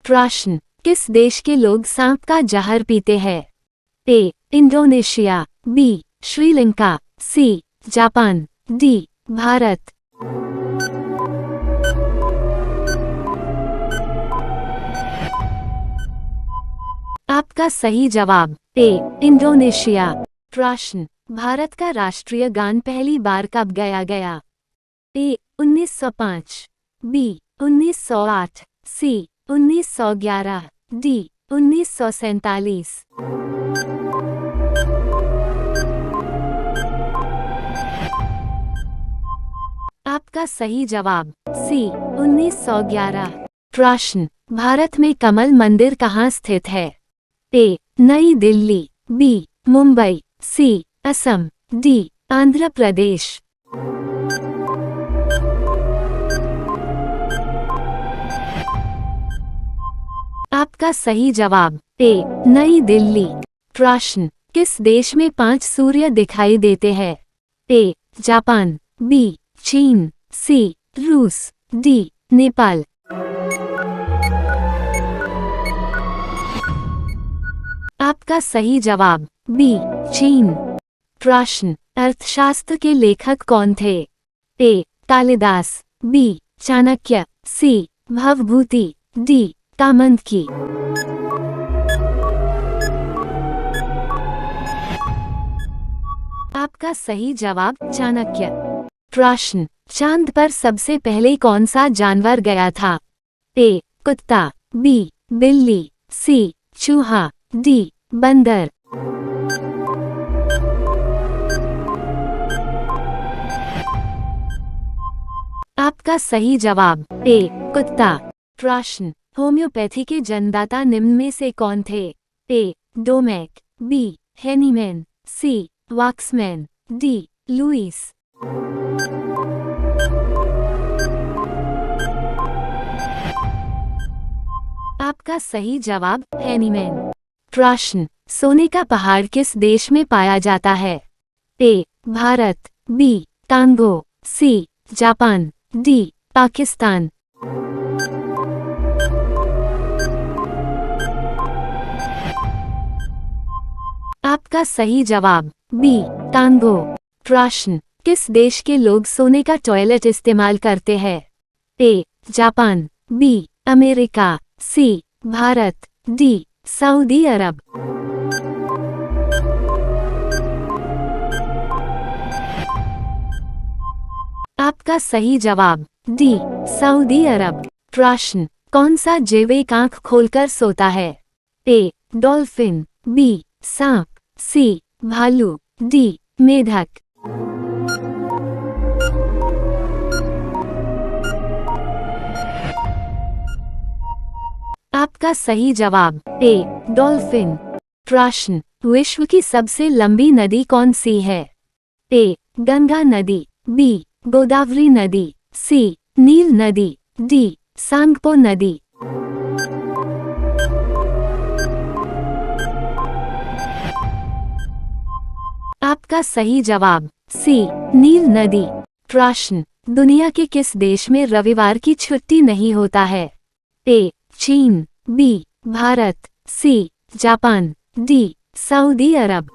प्रश्न, किस देश के लोग सांप का जहर पीते हैं? A. Indonesia, B. Sri Lanka, C. Japan, D. Bharat. आपका सही जवाब ए. इंडोनेशिया। प्रश्न, भारत का राष्ट्रीय गान पहली बार कब गाया गया? ए. 1905, बी. 1908, सी. 1911, डी. 1947। आपका सही जवाब सी. 1911। प्रश्न, भारत में कमल मंदिर कहाँ स्थित है? ए. नई दिल्ली, बी. मुंबई, सी. असम, डी. आंध्र प्रदेश। आपका सही जवाब ए. नई दिल्ली। प्रश्न, किस देश में 5 सूर्य दिखाई देते हैं? ए. Japan, B. चीन, सी. रूस, डी. नेपाल। आपका सही जवाब बी. चीन। प्रश्न, अर्थशास्त्र के लेखक कौन थे? ए. कालिदास, बी. चाणक्य, सी. भवभूति, डी. कामंतकी। आपका सही जवाब चाणक्य। प्रश्न, चांद पर सबसे पहले कौन सा जानवर गया था? ए. कुत्ता, बी. बिल्ली, सी. चूहा, डी. बंदर। आपका सही जवाब ए. कुत्ता। प्रश्न, होम्योपैथी के जन्मदाता निम्न में से कौन थे? ए. डोमेक, बी. हेनीमैन, सी. Waksman, D. लुईस। आपका सही जवाब हेनीमैन। प्रश्न, सोने का पहाड़ किस देश में पाया जाता है? A. Bharat, B. Congo, C. Japan, D. Pakistan. आपका सही जवाब बी. कांगो। प्रश्न, किस देश के लोग सोने का टॉयलेट इस्तेमाल करते हैं? A. Japan, B. America, C. Bharat, D. Saudi Arab. आपका सही जवाब डी. सऊदी अरब। प्रश्न, कौन सा जीव एक आंख खोलकर सोता है? ए. Dolphin, B. सांप, सी. भालू, डी. मेढक। आपका सही जवाब ए. डॉल्फिन। प्रश्न, विश्व की सबसे लंबी नदी कौन सी है? ए. गंगा नदी, बी. गोदावरी नदी, सी. नील नदी, डी. सांगपो नदी। आपका सही जवाब सी. नील नदी। प्रश्न, दुनिया के किस देश में रविवार की छुट्टी नहीं होता है? ए. चीन, B. Bharat, C. Japan, D. Saudi Arab.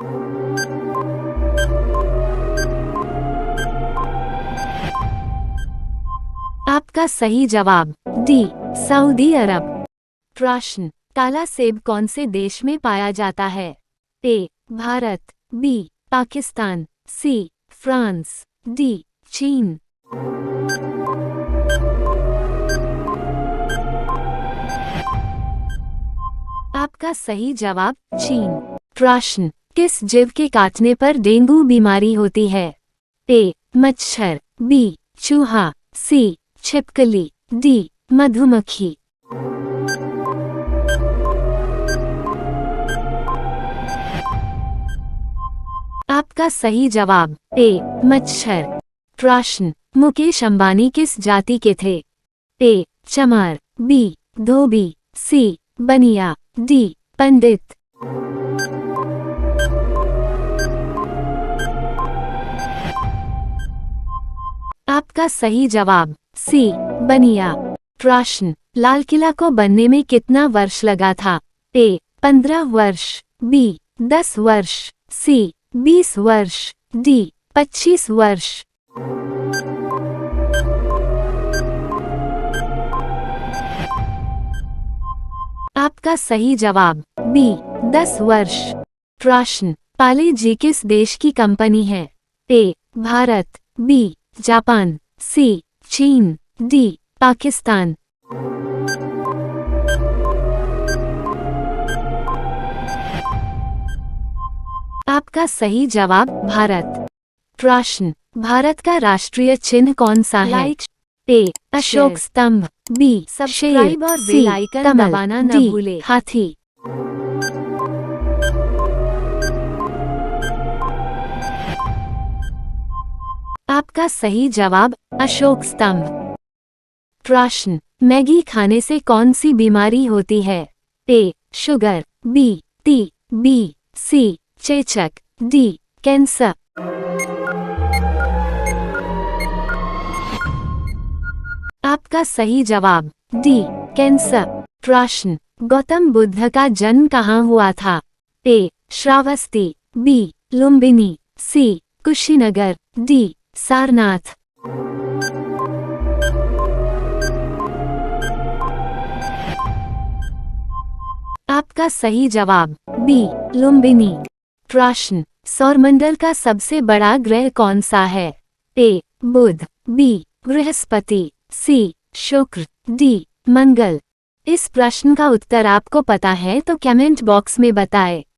आपका सही जवाब डी. सऊदी अरब। प्रश्न, काला सेब कौन से देश में पाया जाता है? A. Bharat, B. Pakistan, C. France, D. चीन। आपका सही जवाब चीन। प्रश्न, किस जीव के काटने पर डेंगू बीमारी होती है? ए. मच्छर, बी. चूहा, सी. छिपकली, डी. मधुमक्खी। आपका सही जवाब ए. मच्छर। प्रश्न, मुकेश अंबानी किस जाति के थे? ए. चमार, बी. धोबी, सी. बनिया, डी. पंडित। आपका सही जवाब सी. बनिया। प्रश्न, लाल किला को बनने में कितना वर्ष लगा था? ए 15 वर्ष, बी 10 वर्ष, सी 20 वर्ष, डी 25 वर्ष। आपका सही जवाब बी 10 वर्ष। प्रश्न, पाले जी किस देश की कंपनी है? ए भारत, बी जापान, सी चीन, डी पाकिस्तान। आपका सही जवाब भारत। प्रश्न, भारत का राष्ट्रीय चिन्ह कौन सा है? ए अशोक स्तंभ, बी सब्सक्राइब और बेल आइकन दबाना न भूले, हाथी। आपका सही जवाब अशोक स्तंभ। प्रश्न, मैगी खाने से कौन सी बीमारी होती है? ए शुगर, बी बी सी चेचक, डी कैंसर। आपका सही जवाब डी कैंसर। प्रश्न, गौतम बुद्ध का जन्म कहाँ हुआ था? ए श्रावस्ती, बी लुम्बिनी, सी कुशीनगर, डी सारनाथ। आपका सही जवाब बी लुम्बिनी। प्रश्न, सौरमंडल का सबसे बड़ा ग्रह कौन सा है? ए बुध, बी बृहस्पति, सी शुक्र, डी मंगल। इस प्रश्न का उत्तर आपको पता है तो कमेंट बॉक्स में बताएं।